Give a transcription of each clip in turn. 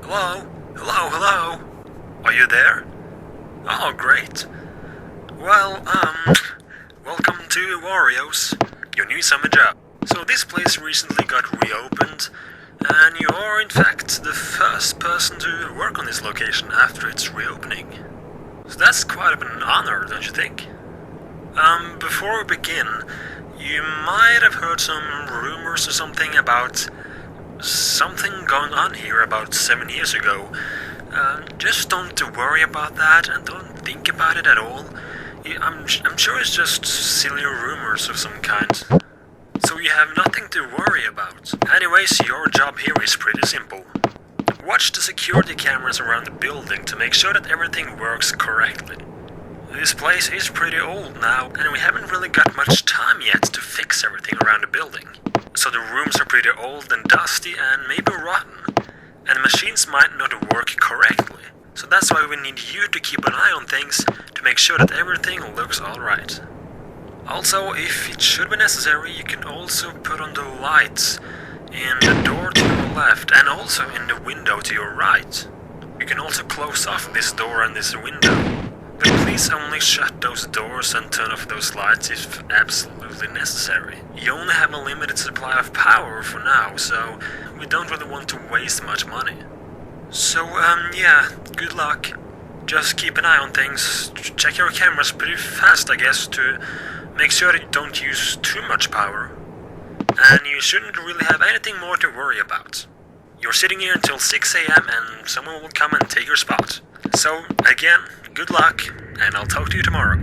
Hello? Hello, hello? Are you there? Oh, great. Well, welcome to Wario's, your new summer job. So this place recently got reopened, and you are in fact the first person to work on this location after its reopening. So that's quite an honor, don't you think? Before we begin, you might have heard some rumors or something about something going on here about 7 years ago. Just don't worry about that and don't think about it at all. I'm sure it's just silly rumors of some kind. So you have nothing to worry about. Anyways, your job here is pretty simple. Watch the security cameras around the building to make sure that everything works correctly. This place is pretty old now, and we haven't really got much time yet to fix everything around the building. So the rooms are pretty old and dusty and maybe rotten, and the machines might not work correctly. So that's why we need you to keep an eye on things to make sure that everything looks alright. Also, if it should be necessary, you can also put on the lights in the door to your left and also in the window to your right. You can also close off this door and this window. But please only shut those doors and turn off those lights if absolutely necessary. You only have a limited supply of power for now, so we don't really want to waste much money. So, yeah, good luck. Just keep an eye on things. Check your cameras pretty fast, I guess, to make sure that you don't use too much power. And you shouldn't really have anything more to worry about. You're sitting here until 6 AM and someone will come and take your spot. So, again, good luck, and I'll talk to you tomorrow.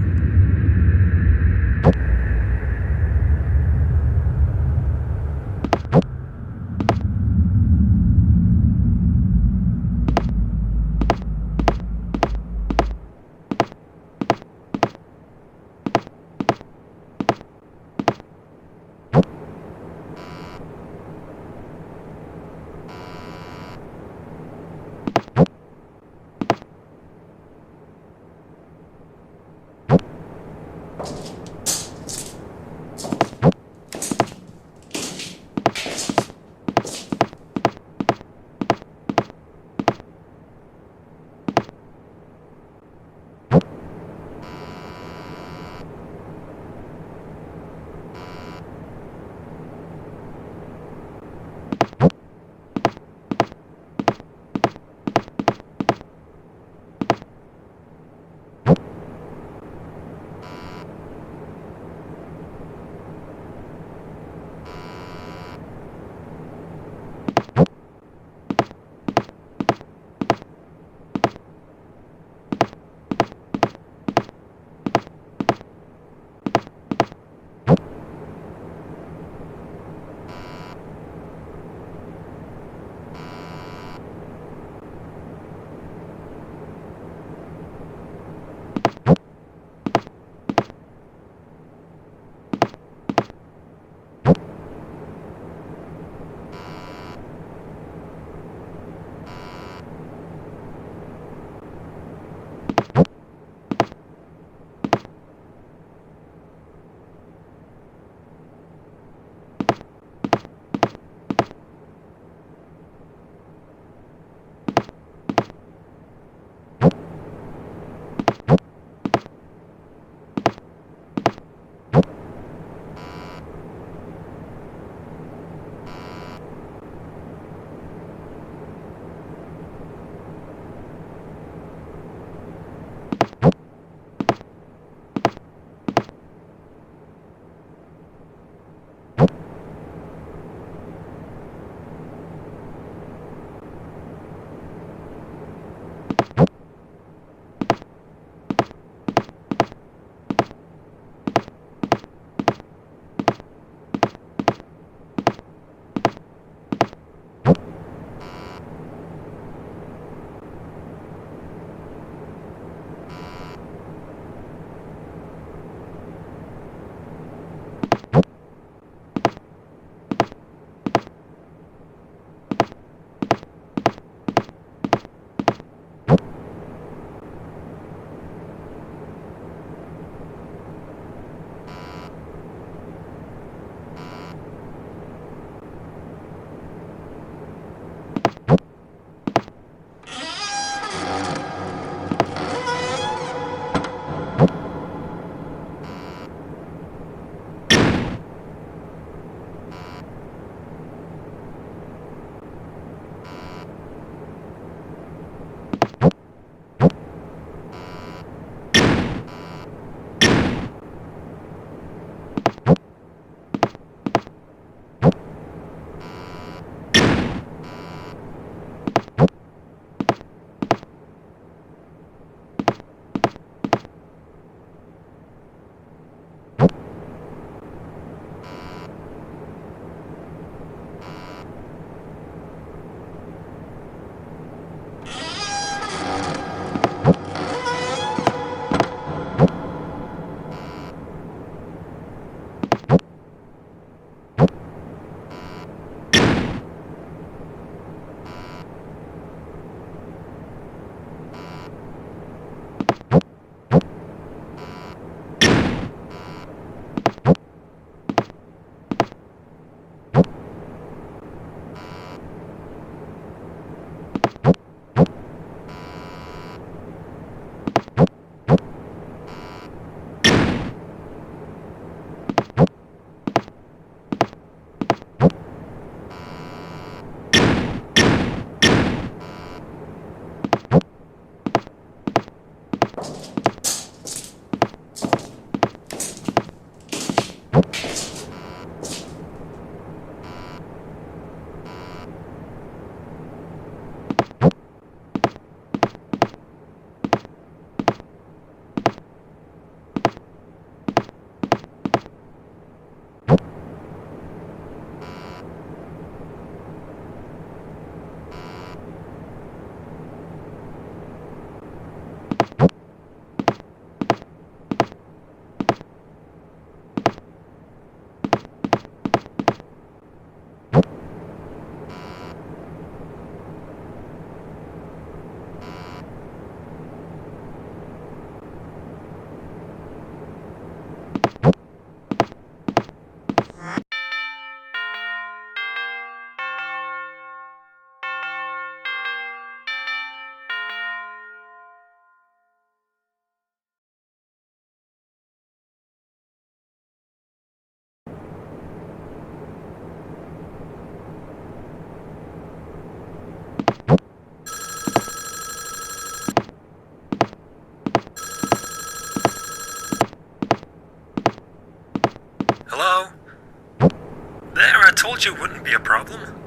technology wouldn't be a problem.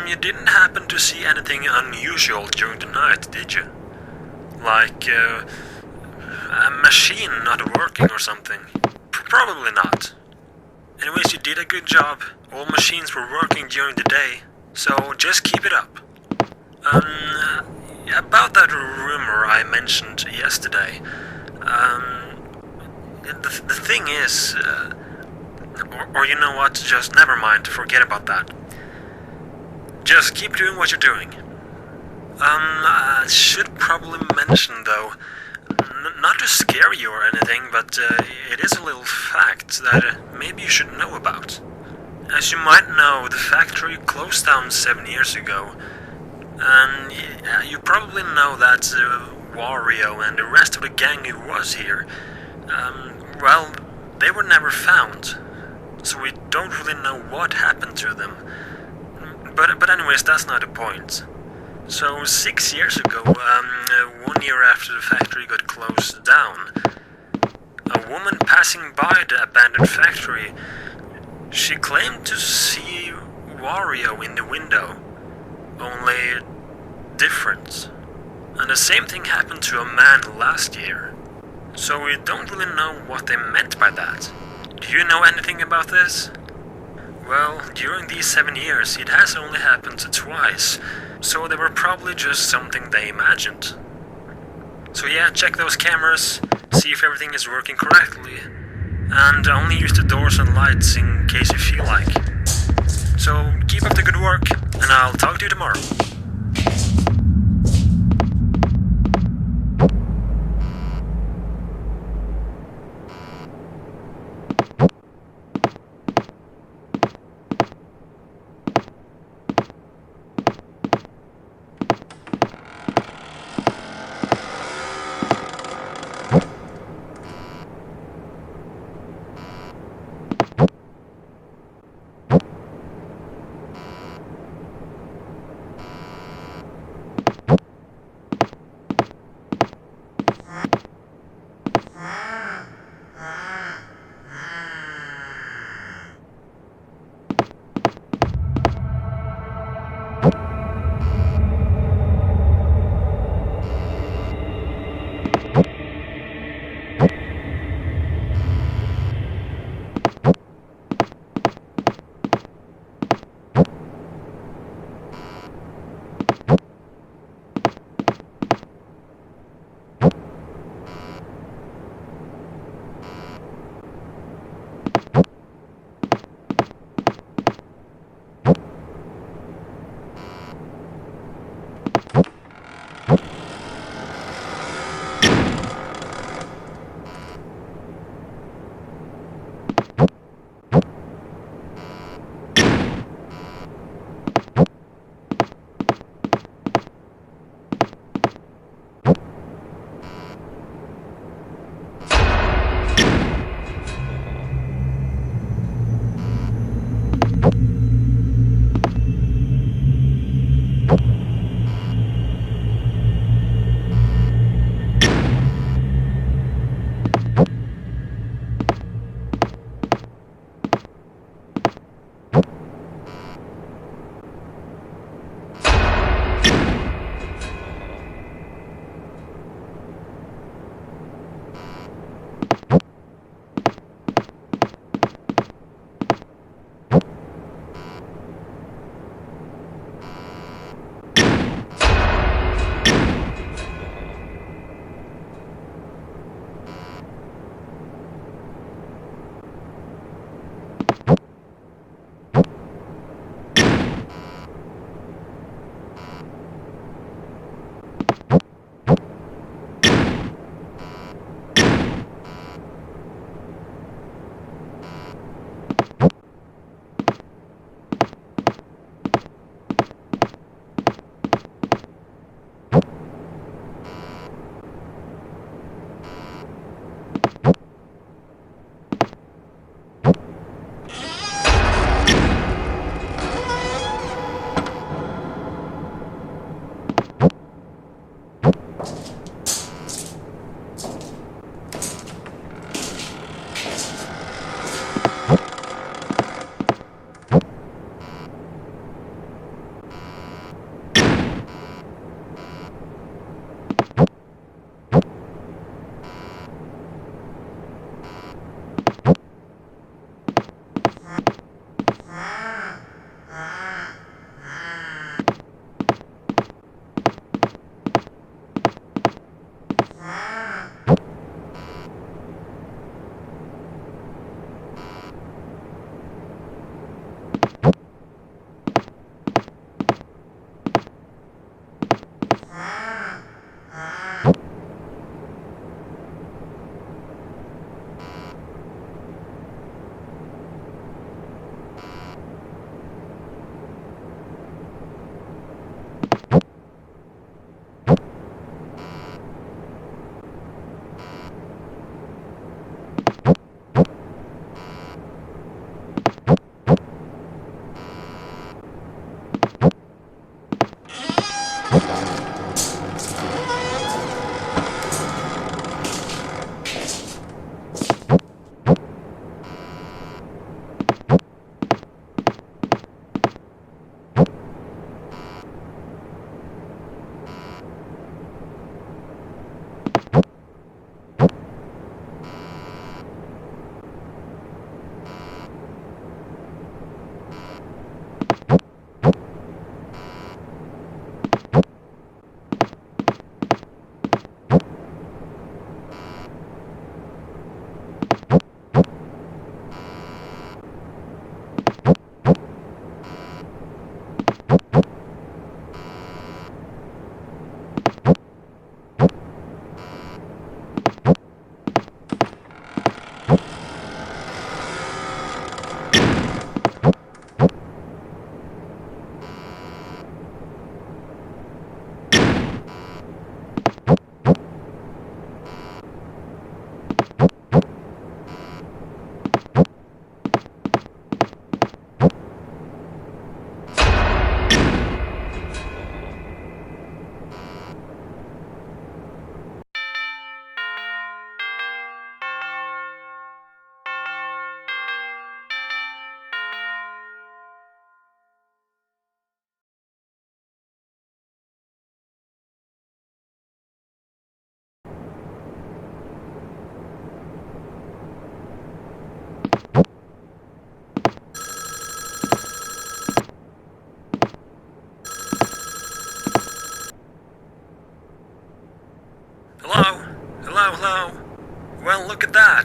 You didn't happen to see anything unusual during the night, did you? Like, a machine not working or something? Probably not. Anyways, you did a good job. All machines were working during the day, so just keep it up. About that rumor I mentioned yesterday, the thing is, or you know what, just never mind, forget about that. Just keep doing what you're doing. I should probably mention though, not to scare you or anything, but it is a little fact that maybe you should know about. As you might know, the factory closed down 7 years ago, and you probably know that Wario and the rest of the gang who was here, well, they were never found, so we don't really know what happened to them. But anyways, that's not the point. So 6 years ago, 1 year after the factory got closed down, a woman passing by the abandoned factory, she claimed to see Wario in the window, only different. And the same thing happened to a man last year. So we don't really know what they meant by that. Do you know anything about this? Well, during these 7 years, it has only happened twice, so they were probably just something they imagined. So yeah, check those cameras, see if everything is working correctly, and only use the doors and lights in case you feel like. So keep up the good work, and I'll talk to you tomorrow.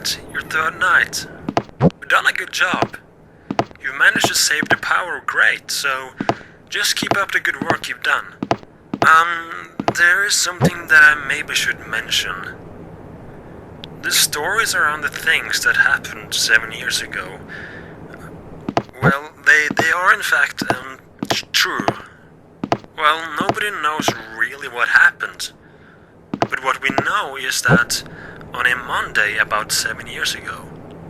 that, your third night. You've done a good job. You've managed to save the power great, so just keep up the good work you've done. There is something that I maybe should mention. The stories around the things that happened 7 years ago, well, they are in fact, true. Well, nobody knows really what happened. But what we know is that on a Monday about 7 years ago,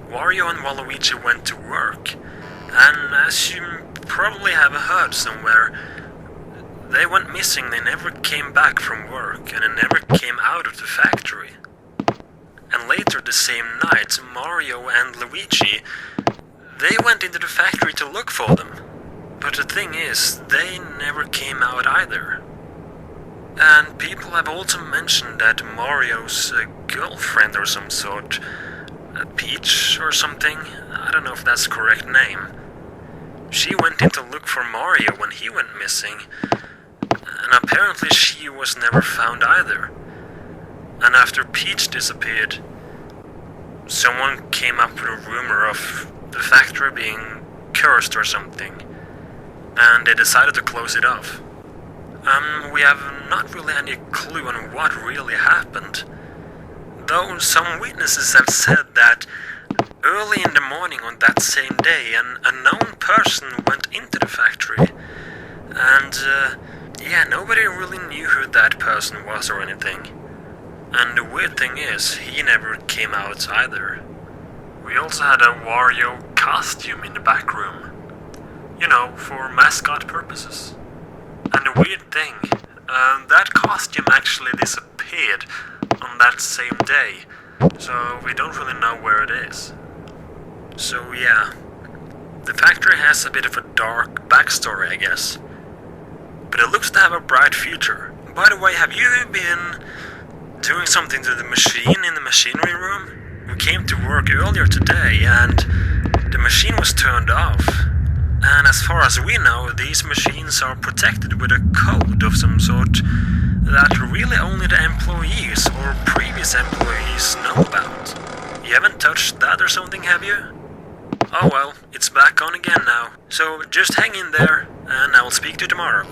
Wario and Waluigi went to work, and as you probably have heard somewhere, they went missing. They never came back from work, and they never came out of the factory. And later the same night, Mario and Luigi, they went into the factory to look for them. But the thing is, they never came out either. And people have also mentioned that Mario's girlfriend or some sort, Peach or something, I don't know if that's the correct name, she went in to look for Mario when he went missing, and apparently she was never found either. And after Peach disappeared, someone came up with a rumor of the factory being cursed or something, and they decided to close it off. We have not really any clue on what really happened, though some witnesses have said that early in the morning on that same day, an unknown person went into the factory, and nobody really knew who that person was or anything. And the weird thing is, he never came out either. We also had a Wario costume in the back room, you know, for mascot purposes. And the weird thing, that costume actually disappeared on that same day, so we don't really know where it is. So yeah, the factory has a bit of a dark backstory, I guess. But it looks to have a bright future. By the way, have you been doing something to the machine in the machinery room? We came to work earlier today and the machine was turned off. And as far as we know, these machines are protected with a code of some sort that really only the employees or previous employees know about. You haven't touched that or something, have you? Oh well, it's back on again now. So just hang in there and I will speak to you tomorrow.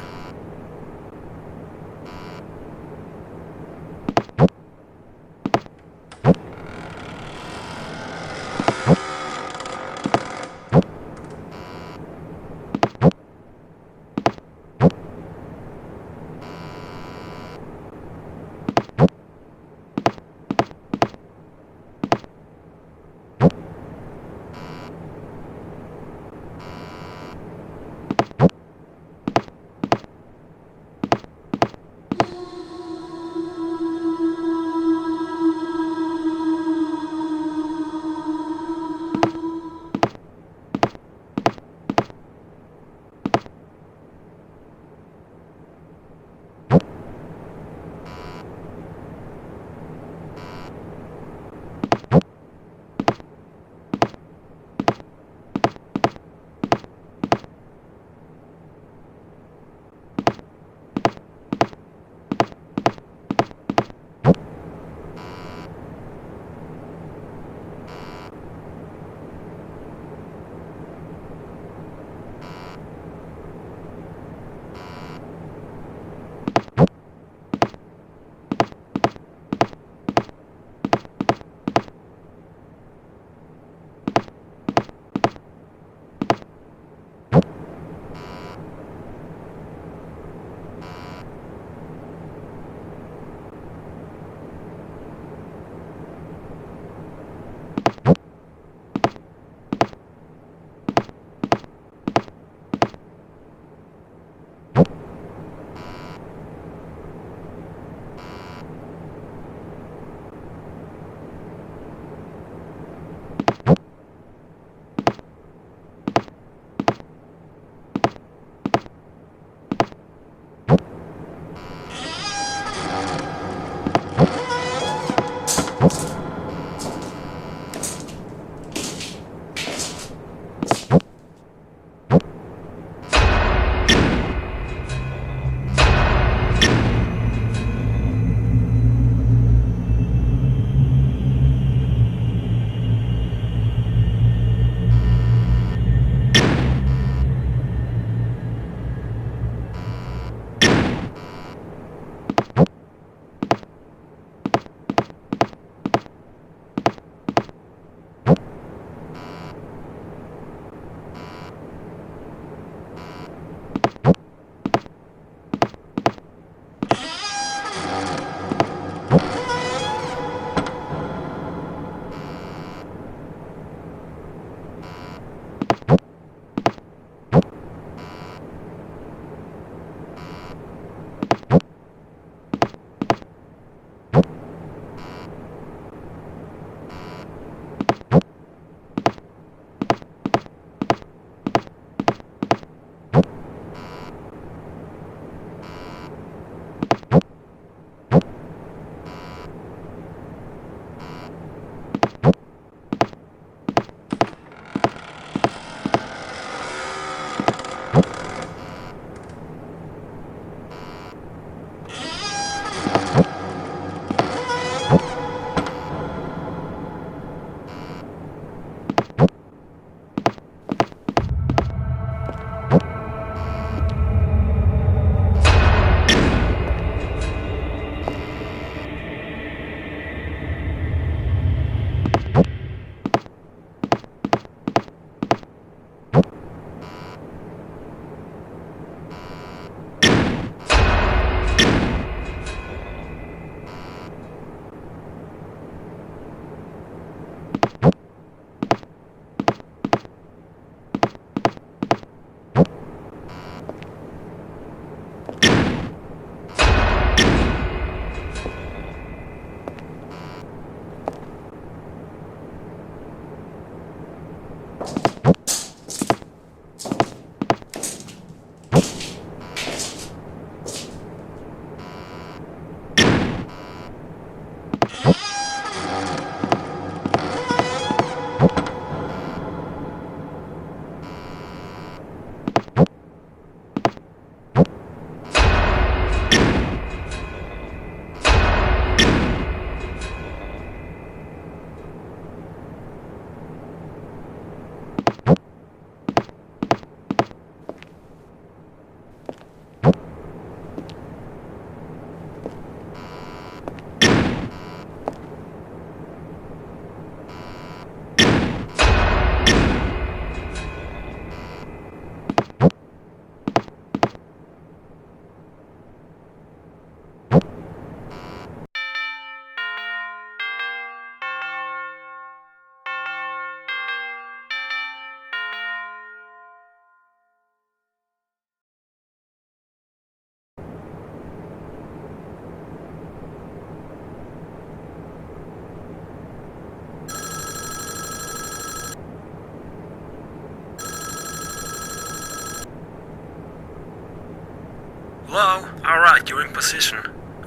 Hello? Alright, you're in position.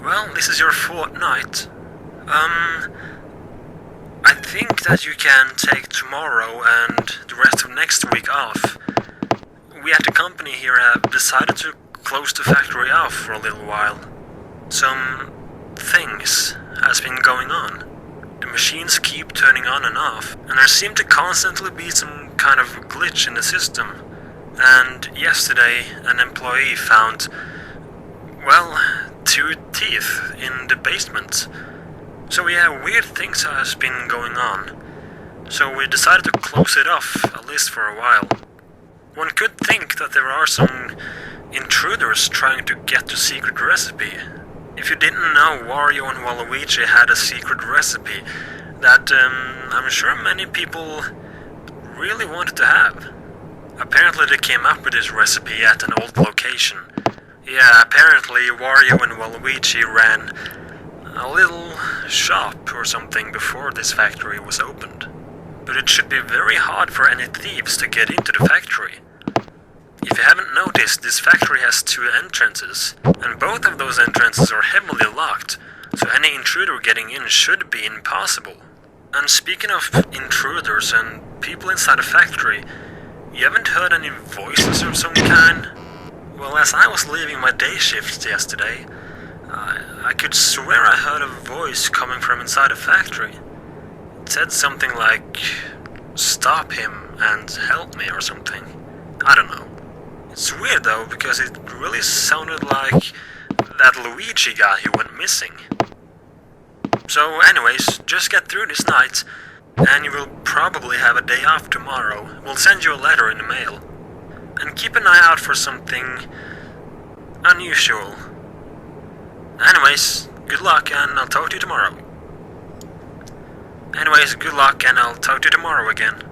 Well, this is your fourth night. I think that you can take tomorrow and the rest of next week off. We at the company here have decided to close the factory off for a little while. Some things has been going on. The machines keep turning on and off, and there seem to constantly be some kind of glitch in the system. And yesterday, an employee found, well, 2 teeth in the basement. So yeah, weird things has been going on. So we decided to close it off, at least for a while. One could think that there are some intruders trying to get the secret recipe. If you didn't know, Wario and Waluigi had a secret recipe that I'm sure many people really wanted to have. Apparently they came up with this recipe at an old location. Yeah, apparently Wario and Waluigi ran a little shop or something before this factory was opened. But it should be very hard for any thieves to get into the factory. If you haven't noticed, this factory has 2 entrances, and both of those entrances are heavily locked, so any intruder getting in should be impossible. And speaking of intruders and people inside the factory, you haven't heard any voices of some kind? Well, as I was leaving my day shift yesterday, I could swear I heard a voice coming from inside the factory. It said something like, "Stop him and help me" or something. I don't know. It's weird though, because it really sounded like that Luigi guy who went missing. So anyways, just get through this night, and you will probably have a day off tomorrow. We'll send you a letter in the mail. And keep an eye out for something unusual. Anyways, good luck and I'll talk to you tomorrow. Again.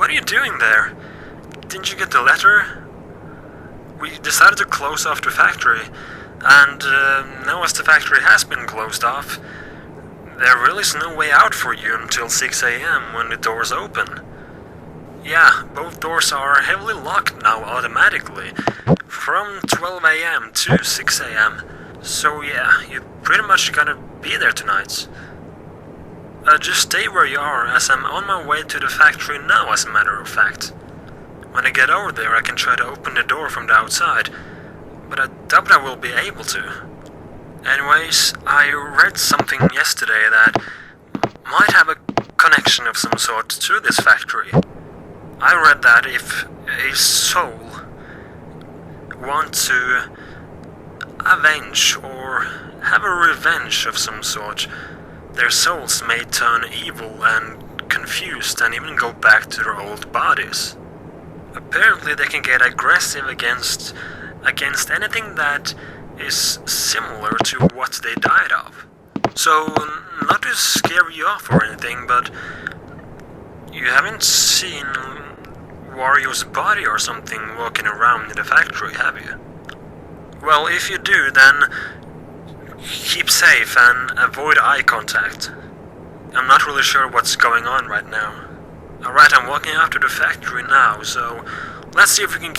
What are you doing there? Didn't you get the letter? We decided to close off the factory, and now as the factory has been closed off, there really is no way out for you until 6 AM when the doors open. Yeah, both doors are heavily locked now automatically, from 12 AM to 6 AM. So yeah, you pretty much gotta be there tonight. Just stay where you are, as I'm on my way to the factory now, as a matter of fact. When I get over there, I can try to open the door from the outside, but I doubt I will be able to. Anyways, I read something yesterday that might have a connection of some sort to this factory. I read that if a soul wants to avenge or have a revenge of some sort, their souls may turn evil and confused and even go back to their old bodies. Apparently they can get aggressive against anything that is similar to what they died of. So, not to scare you off or anything, but you haven't seen Wario's body or something walking around in the factory, have you? Well, if you do, then keep safe and avoid eye contact. I'm not really sure what's going on right now. Alright, I'm walking out to the factory now, so let's see if we can...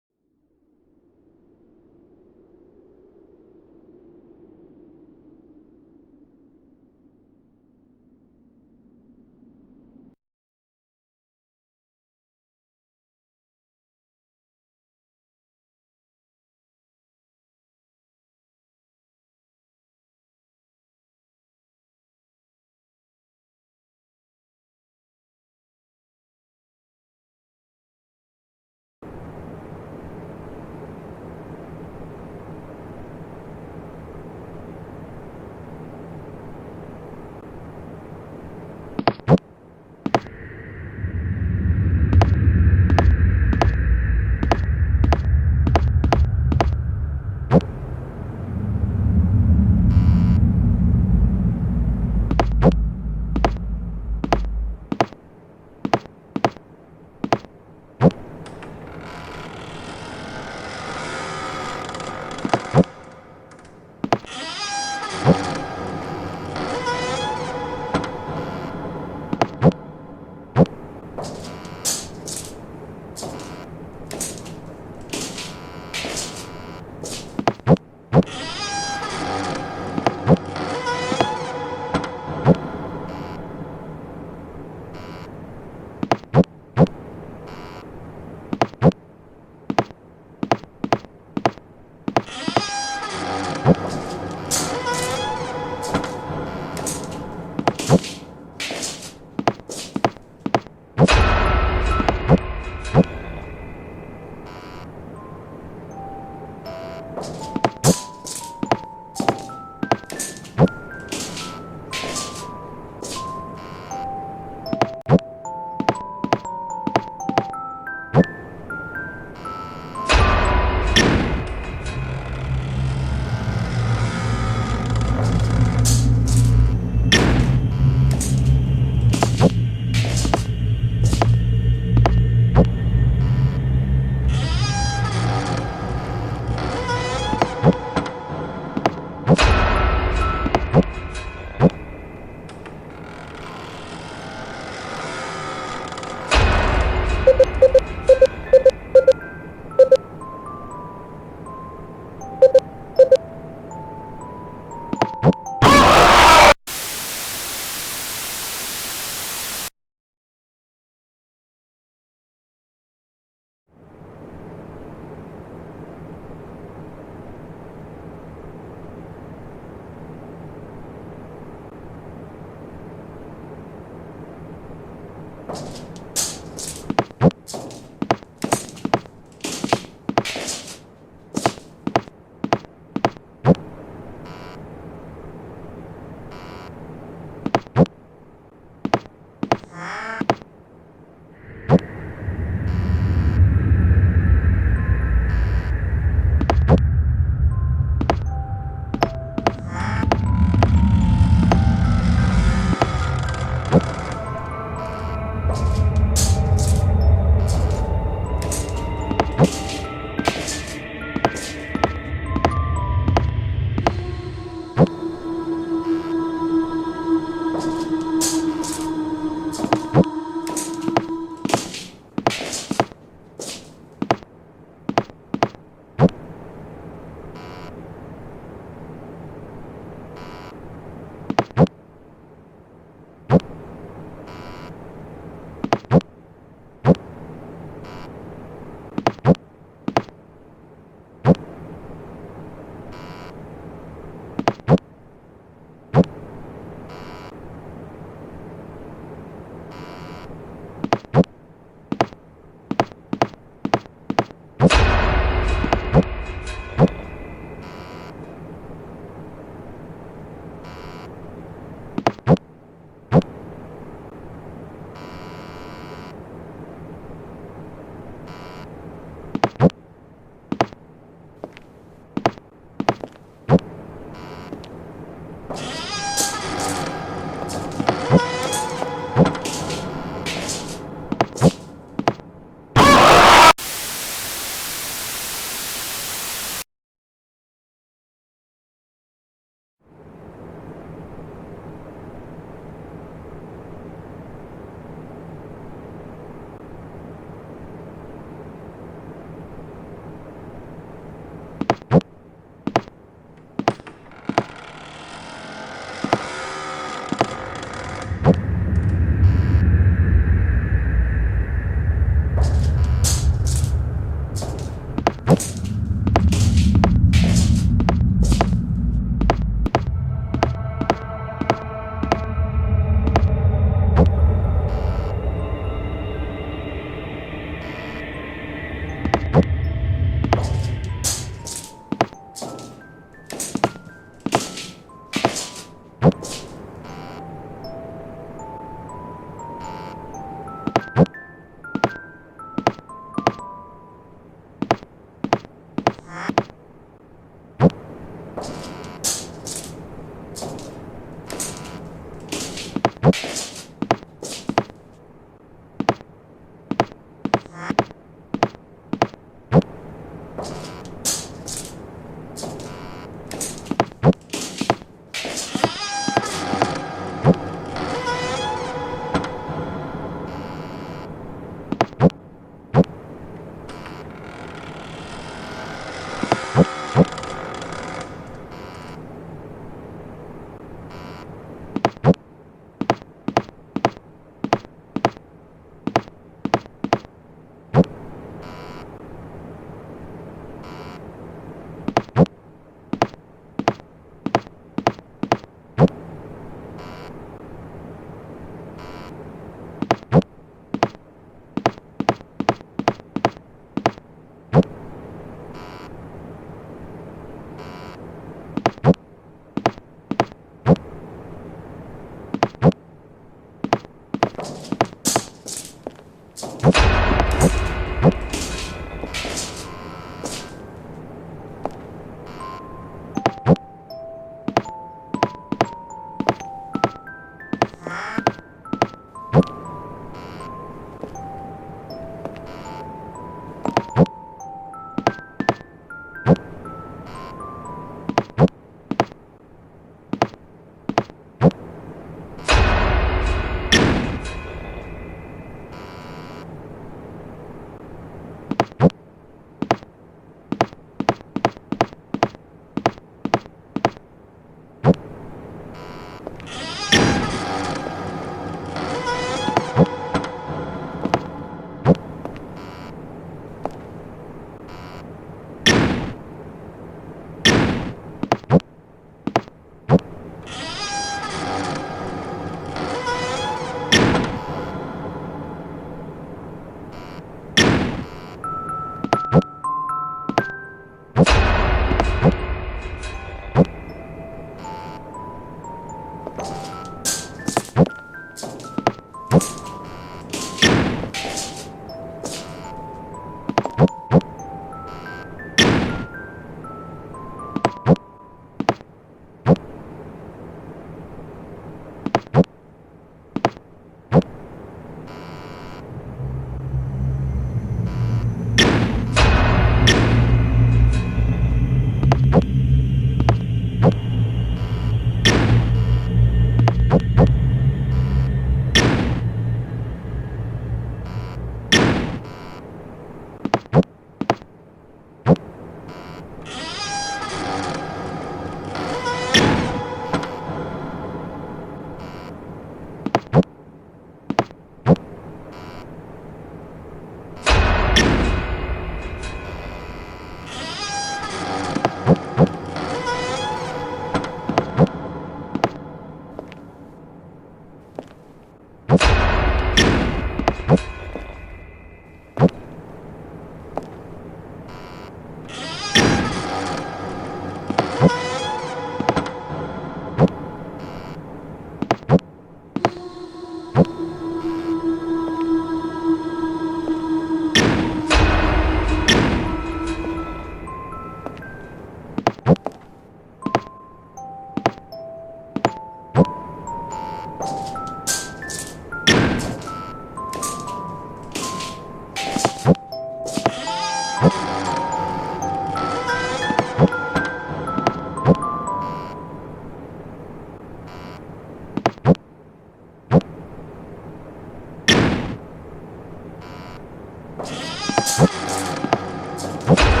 you